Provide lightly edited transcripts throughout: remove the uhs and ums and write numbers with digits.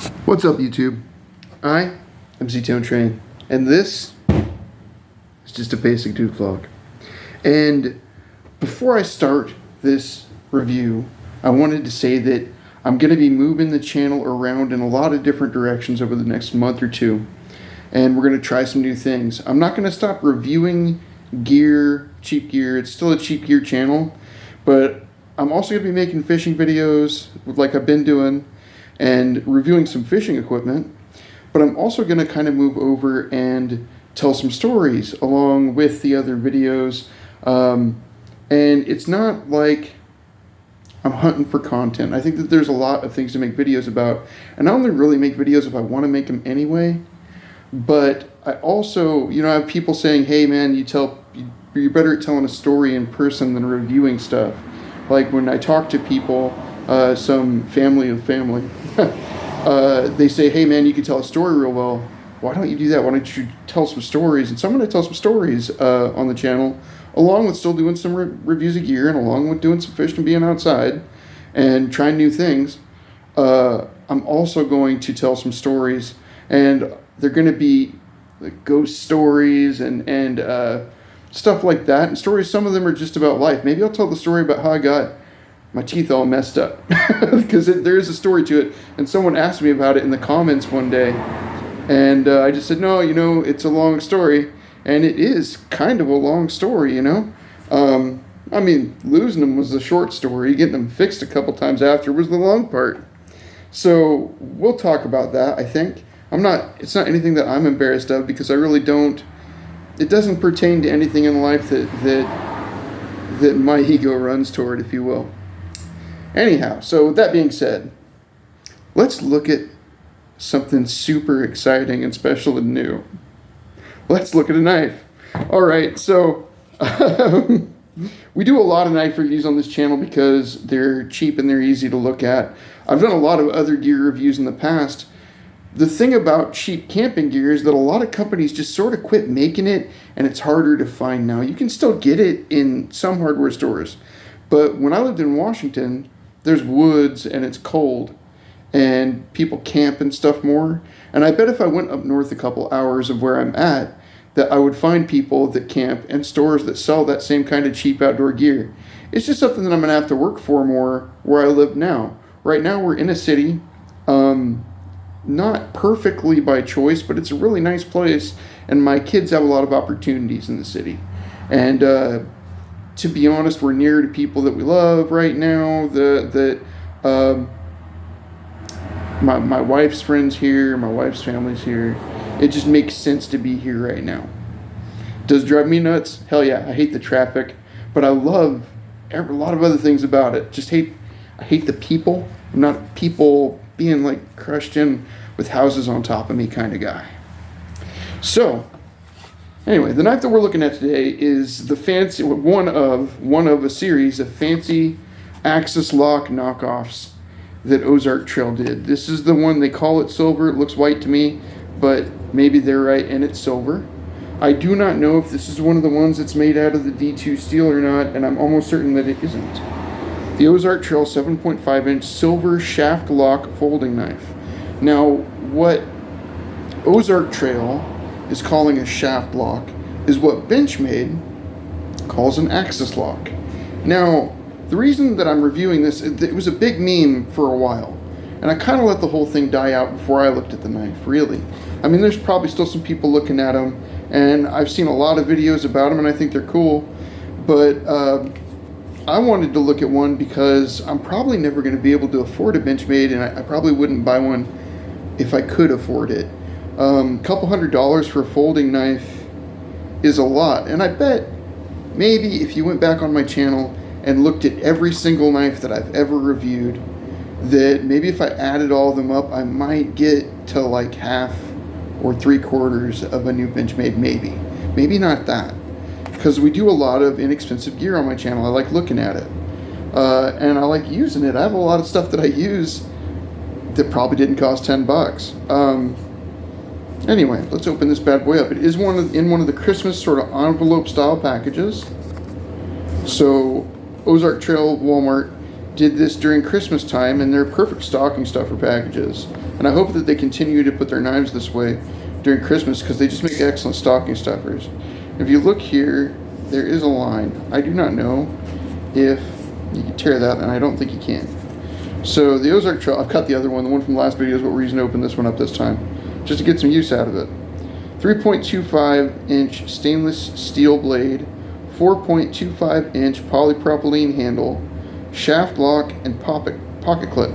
What's up, YouTube? I am Z-Tone Train, and this is just a basic dude vlog. And before I start this review, I wanted to say that I'm going to be moving the channel around in a lot of different directions over the next month or two, and we're going to try some new things. I'm not going to stop reviewing gear, cheap gear. It's still a cheap gear channel, but I'm also going to be making fishing videos like I've been doing, and reviewing some fishing equipment, but I'm also going to kind of move over and tell some stories along with the other videos. And it's not like I'm hunting for content. I think that there's a lot of things to make videos about, and I only really make videos if I want to make them anyway. But I also, I have people saying, hey man, you're better at telling a story in person than reviewing stuff. Like when I talk to people, some family, they say, hey man, you can tell a story real well. Why don't you do that? Why don't you tell some stories? And so I'm going to tell some stories on the channel, along with still doing some reviews of gear, and along with doing some fishing and being outside and trying new things. I'm also going to tell some stories, and they're going to be like ghost stories and stuff like that. And stories, some of them are just about life. Maybe I'll tell the story about how I got my teeth all messed up, because there is a story to it. And someone asked me about it in the comments one day, and I just said, no, it's a long story, and it is kind of a long story, I mean, losing them was the short story. Getting them fixed a couple times after was the long part. So we'll talk about that. I think it's not anything that I'm embarrassed of, because I really don't. It doesn't pertain to anything in life that my ego runs toward, if you will. Anyhow, so with that being said, let's look at something super exciting and special and new. Let's look at a knife. All right, so we do a lot of knife reviews on this channel because they're cheap and they're easy to look at. I've done a lot of other gear reviews in the past. The thing about cheap camping gear is that a lot of companies just sort of quit making it, and it's harder to find now. You can still get it in some hardware stores, but when I lived in Washington, there's woods and it's cold, and people camp and stuff more. And I bet if I went up north a couple hours of where I'm at, that I would find people that camp and stores that sell that same kind of cheap outdoor gear. It's just something that I'm going to have to work for more where I live now. Right now we're in a city, not perfectly by choice, but it's a really nice place, and my kids have a lot of opportunities in the city. And to be honest, we're near to people that we love right now. My wife's friends here, my wife's family's here. It just makes sense to be here right now. Does it drive me nuts? Hell yeah, I hate the traffic, but I love a lot of other things about it. I hate the people. I'm not people being like crushed in with houses on top of me kind of guy. So anyway, the knife that we're looking at today is the fancy one of a series of fancy Axis lock knockoffs that Ozark Trail did. This is the one, they call it silver. It looks white to me, but maybe they're right and it's silver. I do not know if this is one of the ones that's made out of the D2 steel or not, and I'm almost certain that it isn't. The Ozark Trail 7.5-inch silver shaft lock folding knife. Now, what Ozark Trail is calling a shaft lock is what Benchmade calls an axis lock. Now, the reason that I'm reviewing this, it was a big meme for a while, and I kind of let the whole thing die out before I looked at the knife, really. I mean, there's probably still some people looking at them, and I've seen a lot of videos about them, and I think they're cool, but I wanted to look at one because I'm probably never going to be able to afford a Benchmade, and I probably wouldn't buy one if I could afford it. Couple $100 for a folding knife is a lot, and I bet maybe if you went back on my channel and looked at every single knife that I've ever reviewed, that maybe if I added all of them up, I might get to like half or 3/4 of a new Benchmade, maybe not that, because we do a lot of inexpensive gear on my channel. I like looking at it, and I like using it. I have a lot of stuff that I use that probably didn't cost $10. Anyway, let's open this bad boy up. It is in one of the Christmas sort of envelope style packages. So Ozark Trail Walmart did this during Christmas time, and they're perfect stocking stuffer packages. And I hope that they continue to put their knives this way during Christmas, because they just make excellent stocking stuffers. If you look here, there is a line. I do not know if you can tear that, and I don't think you can. So the Ozark Trail, I've cut the other one. The one from the last video is what we're using to open this one up this time, just to get some use out of it. 3.25 inch stainless steel blade, 4.25 inch polypropylene handle, shaft lock, and pocket clip.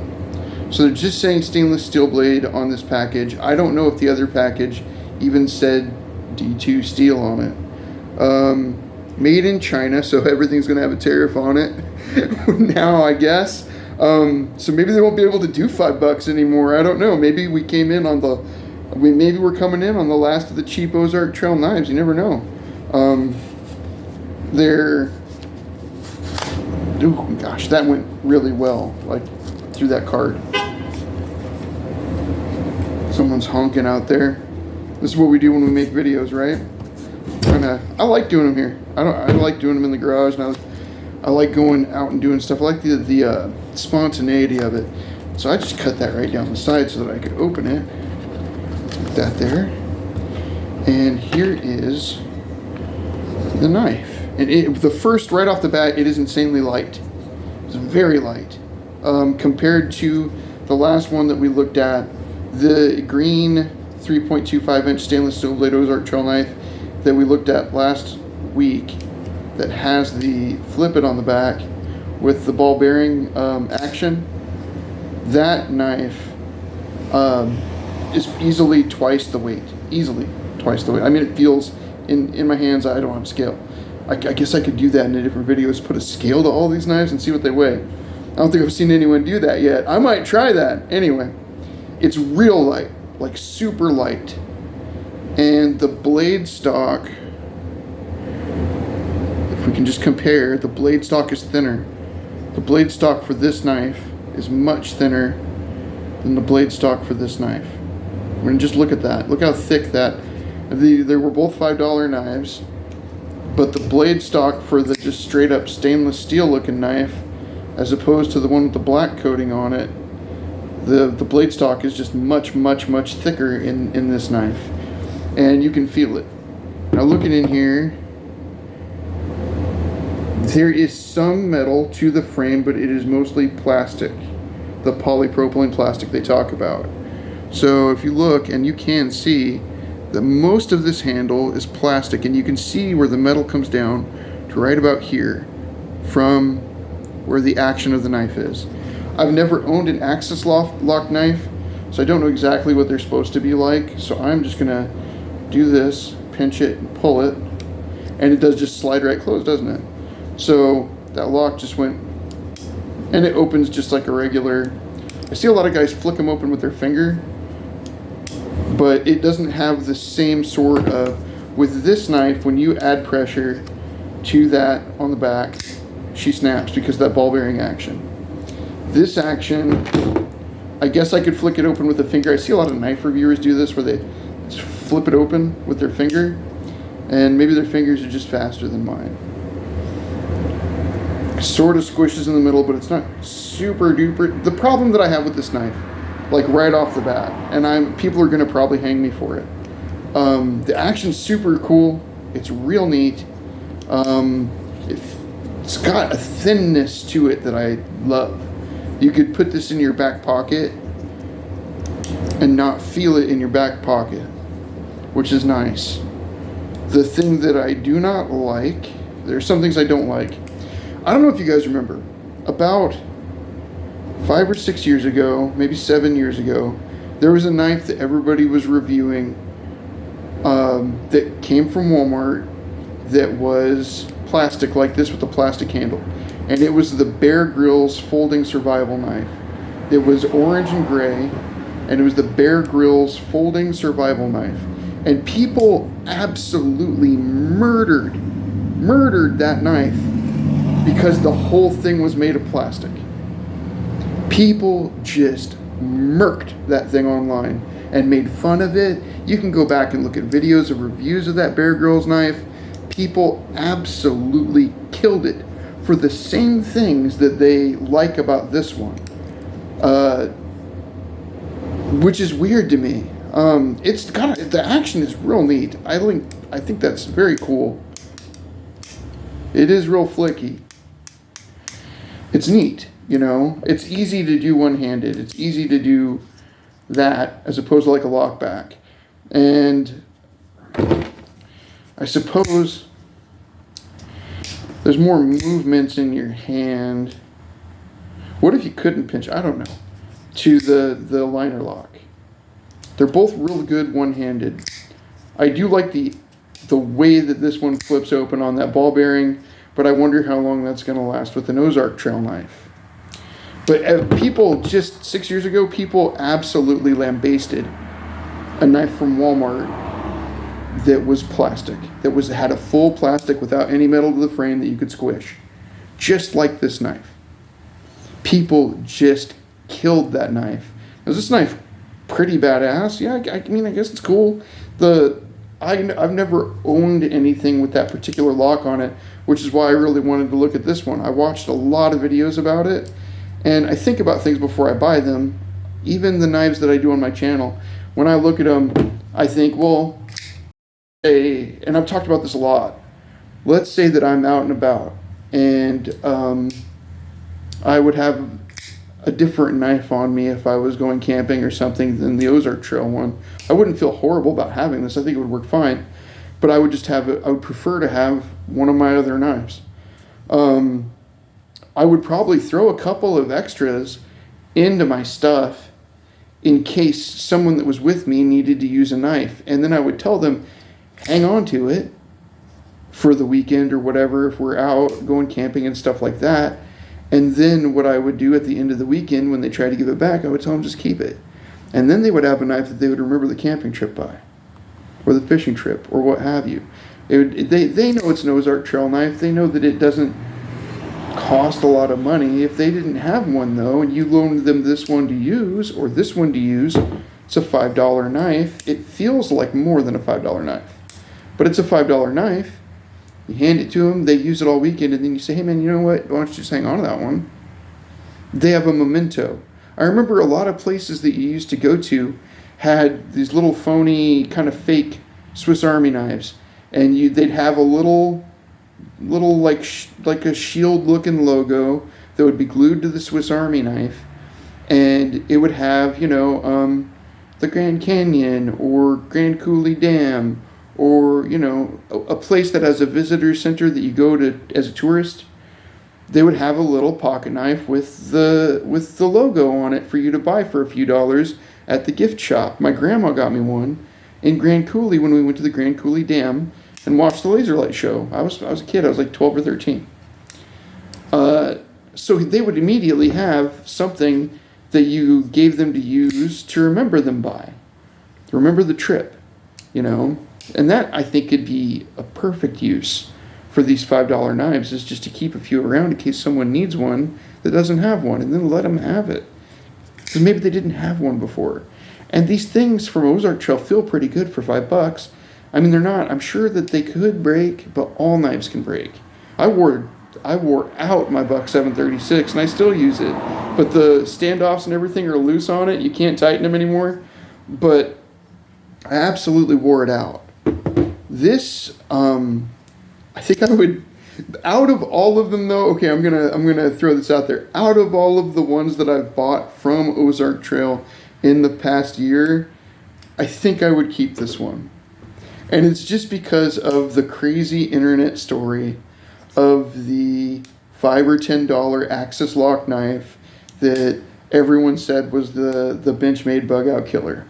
So they're just saying stainless steel blade on this package. I don't know if the other package even said D2 steel on it. Made in China, so everything's gonna have a tariff on it now, I guess. So maybe they won't be able to do $5 anymore. I don't know. Maybe we came in on the, maybe we're coming in on the last of the cheap Ozark Trail knives. You never know. They're, oh gosh, that went really well, like through that card. Someone's honking out there. This is what we do when we make videos, right? I like doing them here. I like doing them in the garage, and I like going out and doing stuff. I like the spontaneity of it. So I just cut that right down the side so that I could open it. Put that there. And here is the knife. And the first, right off the bat, it is insanely light. It's very light. Compared to the last one that we looked at, the green 3.25 inch stainless steel blade Ozark Trail knife that we looked at last week, that has the flip it on the back with the ball bearing action. That knife is easily twice the weight. Easily twice the weight. I mean, it feels in my hands. I don't have a scale. I guess I could do that in a different videos. Put a scale to all these knives and see what they weigh. I don't think I've seen anyone do that yet. I might try that. Anyway, it's real light, like super light. And the blade stock, if we can just compare, the blade stock is thinner. The blade stock for this knife is much thinner than the blade stock for this knife. I mean, just look at that. Look how thick that. They were both $5 knives, but the blade stock for the just straight up stainless steel looking knife, as opposed to the one with the black coating on it, the blade stock is just much thicker in this knife, and you can feel it. Now looking in here, there is some metal to the frame, but it is mostly plastic, the polypropylene plastic they talk about. So if you look, and you can see that most of this handle is plastic, and you can see where the metal comes down to right about here from where the action of the knife is. I've never owned an axis lock knife, so I don't know exactly what they're supposed to be like. So I'm just gonna do this, pinch it and pull it, and it does just slide right closed, doesn't it? So that lock just went, and it opens just like a regular. I see a lot of guys flick them open with their finger, but it doesn't have the same sort of, with this knife, when you add pressure to that on the back, she snaps because of that ball bearing action. This action, I guess I could flick it open with a finger. I see a lot of knife reviewers do this where they just flip it open with their finger, and maybe their fingers are just faster than mine. Sort of squishes in the middle, but it's not super duper. The problem that I have with this knife, like right off the bat, and people are gonna probably hang me for it. The action's super cool. It's real neat. It's got a thinness to it that I love. You could put this in your back pocket and not feel it in your back pocket, which is nice. The thing that I do not like, there's some things I don't like. I don't know if you guys remember, about 5 or 6 years ago, maybe 7 years ago, there was a knife that everybody was reviewing that came from Walmart that was plastic like this with a plastic handle. And it was the Bear Grylls folding survival knife. It was orange and gray, and it was the Bear Grylls folding survival knife. And people absolutely murdered that knife because the whole thing was made of plastic. People just murked that thing online and made fun of it. You can go back and look at videos of reviews of that Bear Grylls knife. People absolutely killed it for the same things that they like about this one, which is weird to me. It's got the action is real neat. I think that's very cool. It is real flicky. It's neat, you know. It's easy to do one-handed. It's easy to do that as opposed to like a lockback. And I suppose there's more movements in your hand. What if you couldn't pinch? I don't know. To the liner lock. They're both real good one-handed. I do like the way that this one flips open on that ball bearing, but I wonder how long that's going to last with an Ozark Trail knife. But people, just 6 years ago, people absolutely lambasted a knife from Walmart that was plastic, that had a full plastic without any metal to the frame that you could squish, just like this knife. People just killed that knife. Is this knife pretty badass? Yeah, I mean, I guess it's cool. I've never owned anything with that particular lock on it, which is why I really wanted to look at this one. I watched a lot of videos about it, and I think about things before I buy them. Even the knives that I do on my channel, when I look at them, I think, well, and I've talked about this a lot. Let's say that I'm out and about, and I would have a different knife on me if I was going camping or something than the Ozark Trail one. I wouldn't feel horrible about having this. I think it would work fine, but I would just I would prefer to have one of my other knives. I would probably throw a couple of extras into my stuff in case someone that was with me needed to use a knife, and then I would tell them, hang on to it for the weekend or whatever if we're out going camping and stuff like that. And then what I would do at the end of the weekend when they try to give it back, I would tell them just keep it. And then they would have a knife that they would remember the camping trip by, or the fishing trip, or what have you. They know it's an Ozark Trail knife. They know that it doesn't cost a lot of money. If they didn't have one, though, and you loaned them this one to use, or this one to use, it's a $5 knife. It feels like more than a $5 knife. But it's a $5 knife. You hand it to them, they use it all weekend, and then you say, hey man, you know what? Why don't you just hang on to that one? They have a memento. I remember a lot of places that you used to go to had these little phony, kind of fake Swiss Army knives, and they'd have a little like a shield-looking logo that would be glued to the Swiss Army knife, and it would have, the Grand Canyon or Grand Coulee Dam, or, a place that has a visitor center that you go to as a tourist. They would have a little pocket knife with the logo on it for you to buy for a few dollars at the gift shop. My grandma got me one in Grand Coulee when we went to the Grand Coulee Dam and watched the laser light show. I was a kid. I was like 12 or 13. So they would immediately have something that you gave them to use to remember them by. Remember the trip, And that, I think, could be a perfect use for these $5 knives, is just to keep a few around in case someone needs one that doesn't have one, and then let them have it. Because maybe they didn't have one before. And these things from Ozark Trail feel pretty good for $5. I mean, they're not. I'm sure that they could break, but all knives can break. I wore out my Buck 736, and I still use it. But the standoffs and everything are loose on it. You can't tighten them anymore. But I absolutely wore it out. This, I think I would, out of all of them though, okay, I'm gonna throw this out there. Out of all of the ones that I've bought from Ozark Trail in the past year, I think I would keep this one. And it's just because of the crazy internet story of the $5 or $10 Axis lock knife that everyone said was the Benchmade Bugout killer.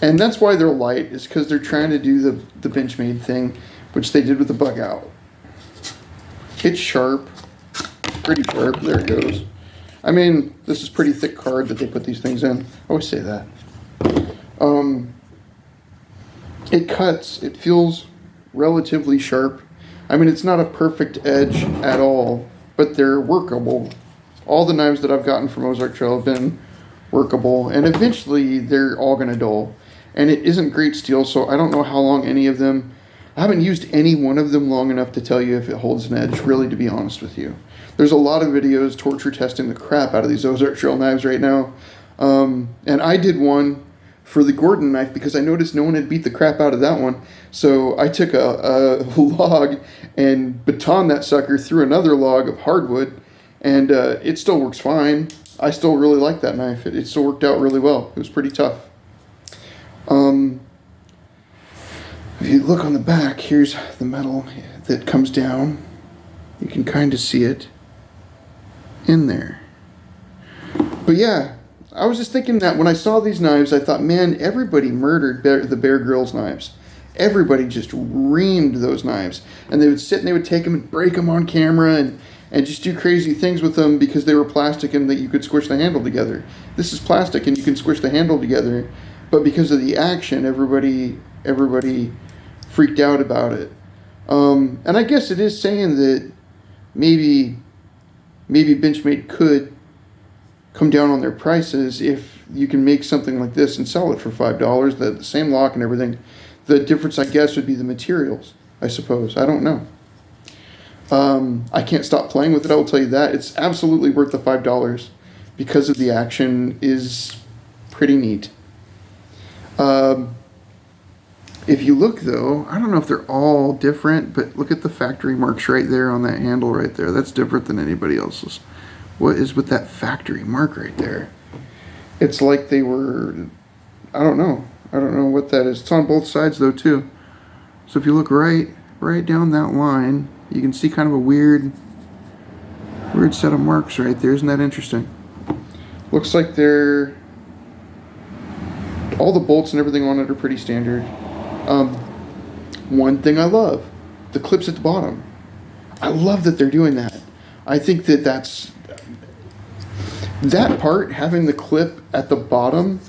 And that's why they're light, is because they're trying to do the Benchmade thing, which they did with the Bugout. It's sharp, pretty sharp. There it goes. I mean, this is pretty thick card that they put these things in. I always say that. It cuts. It feels relatively sharp. I mean, it's not a perfect edge at all, but they're workable. All the knives that I've gotten from Ozark Trail have been workable, and eventually they're all going to dull. And it isn't great steel, so I don't know how long any of them... I haven't used any one of them long enough to tell you if it holds an edge, really, to be honest with you. There's a lot of videos torture testing the crap out of these Ozark Trail knives right now. And I did one for the Gordon knife because I noticed no one had beat the crap out of that one. So I took a log and batoned that sucker through another log of hardwood, and it still works fine. I still really like that knife. It still worked out really well. It was pretty tough. If you look on the back, here's the metal that comes down. You can kind of see it in there. But yeah, I was just thinking that when I saw these knives, I thought, man, everybody murdered the Bear Grylls knives. Everybody just reamed those knives. And they would sit and they would take them and break them on camera and just do crazy things with them because they were plastic and that you could squish the handle together. This is plastic and you can squish the handle together. But because of the action, everybody freaked out about it. And I guess it is saying that maybe Benchmade could come down on their prices if you can make something like this and sell it for $5. The same lock and everything. The difference, I guess, would be the materials, I suppose. I don't know. I can't stop playing with it, I will tell you that. It's absolutely worth the $5 because of the action is pretty neat. If you look, though, I don't know if they're all different, but look at the factory marks right there on that handle right there. That's different than anybody else's. What is with that factory mark right there? It's like they were, I don't know what that is. It's on both sides, though, too. So if you look right down that line, you can see kind of a weird set of marks right there. Isn't that interesting? Looks like they're, all the bolts and everything on it are pretty standard. One thing I love, the clips at the bottom. I love that they're doing that. I think that part, having the clip at the bottom,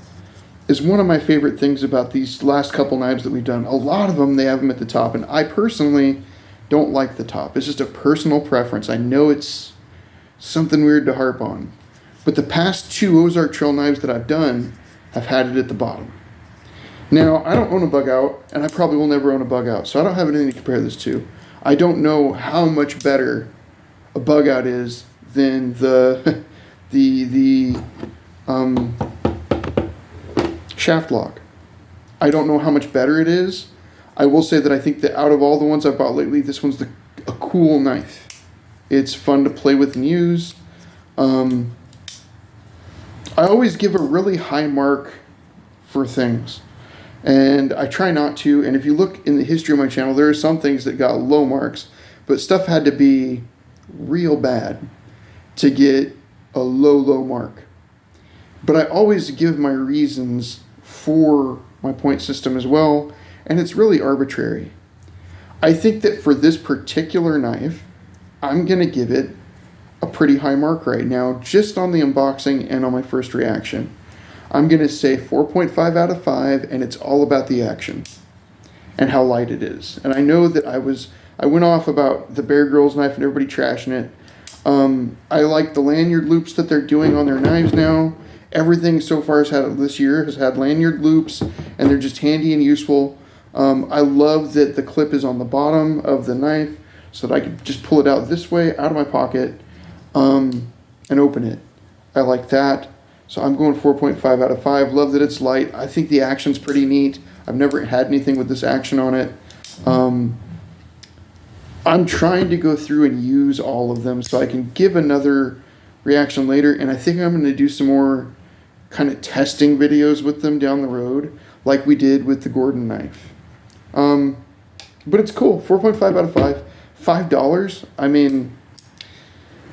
is one of my favorite things about these last couple knives that we've done. A lot of them, they have them at the top, and I personally don't like the top. It's just a personal preference. I know it's something weird to harp on, but the past 2 Ozark Trail knives that I've done have had it at the bottom. Now, I don't own a Bugout, and I probably will never own a Bugout, so I don't have anything to compare this to. I don't know how much better a Bugout is than the shaft lock. I don't know how much better it is. I will say that I think that out of all the ones I've bought lately, this one's a cool knife. It's fun to play with and use. I always give a really high mark for things. And I try not to. And if you look in the history of my channel, there are some things that got low marks. But stuff had to be real bad to get a low mark. But I always give my reasons for my point system as well. And it's really arbitrary. I think that for this particular knife, I'm going to give it a pretty high mark right now, just on the unboxing and on my first reaction. I'm going to say 4.5 out of 5, and it's all about the action and how light it is. And I know that I went off about the Bear Grylls knife and everybody trashing it. I like the lanyard loops that they're doing on their knives now. Everything so far this year has had lanyard loops, and they're just handy and useful. I love that the clip is on the bottom of the knife so that I can just pull it out this way, out of my pocket, and open it. I like that. So I'm going 4.5 out of 5. Love that it's light. I think the action's pretty neat. I've never had anything with this action on it. I'm trying to go through and use all of them so I can give another reaction later. And I think I'm going to do some more kind of testing videos with them down the road, like we did with the Gordon knife. But it's cool. 4.5 out of 5. $5. I mean,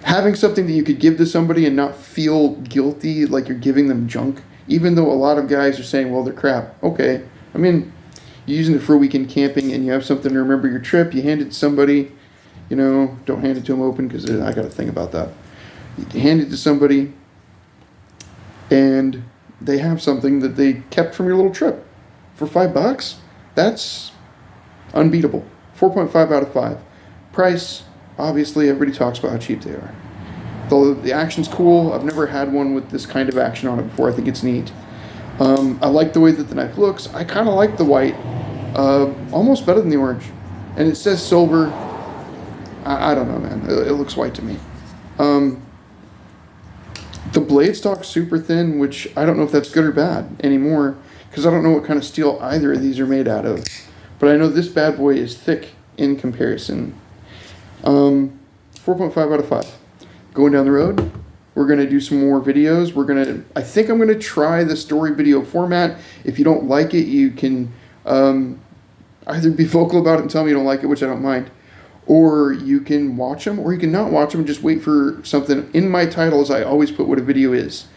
having something that you could give to somebody and not feel guilty like you're giving them junk, even though a lot of guys are saying, well, they're crap. Okay. I mean, you're using it for weekend camping and you have something to remember your trip. You hand it to somebody, don't hand it to them open because I got to think about that. You hand it to somebody and they have something that they kept from your little trip for $5. That's unbeatable. 4.5 out of 5. Price, obviously, everybody talks about how cheap they are. Though the action's cool. I've never had one with this kind of action on it before. I think it's neat. I like the way that the knife looks. I kind of like the white. Almost better than the orange. And it says silver. I don't know, man. It looks white to me. The blade stock's super thin, which I don't know if that's good or bad anymore, because I don't know what kind of steel either of these are made out of. But I know this bad boy is thick in comparison. 4.5 out of 5. Going down the road, we're going to do some more videos. I think I'm going to try the story video format. If you don't like it, you can either be vocal about it and tell me you don't like it, which I don't mind. Or you can watch them, or you can not watch them and just wait for something. In my titles, I always put what a video is.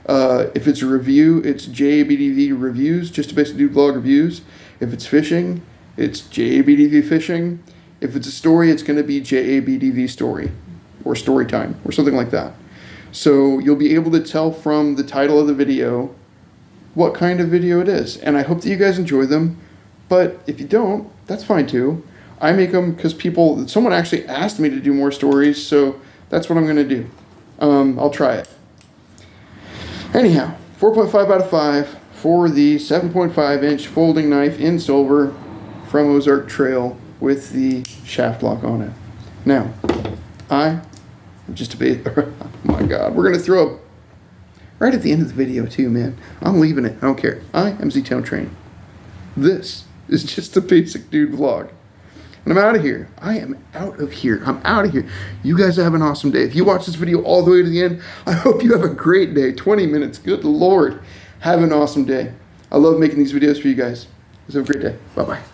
If it's a review, it's JABDV Reviews, just to basically do vlog reviews. If it's fishing, it's JABDV Fishing. If it's a story, it's going to be JABDV Story, or Story Time, or something like that. So you'll be able to tell from the title of the video what kind of video it is. And I hope that you guys enjoy them. But if you don't, that's fine too. I make them because someone actually asked me to do more stories, so that's what I'm going to do. I'll try it. Anyhow, 4.5 out of 5 for the 7.5 inch folding knife in silver from Ozark Trail with the shaft lock on it. Now, I'm just a bit, oh my God, we're going to throw up right at the end of the video too, man. I'm leaving it. I don't care. I am Z-Town Train. This is just a basic dude vlog. And I'm out of here. I am out of here. I'm out of here. You guys have an awesome day. If you watch this video all the way to the end, I hope you have a great day. 20 minutes. Good Lord. Have an awesome day. I love making these videos for you guys. Have a great day. Bye-bye.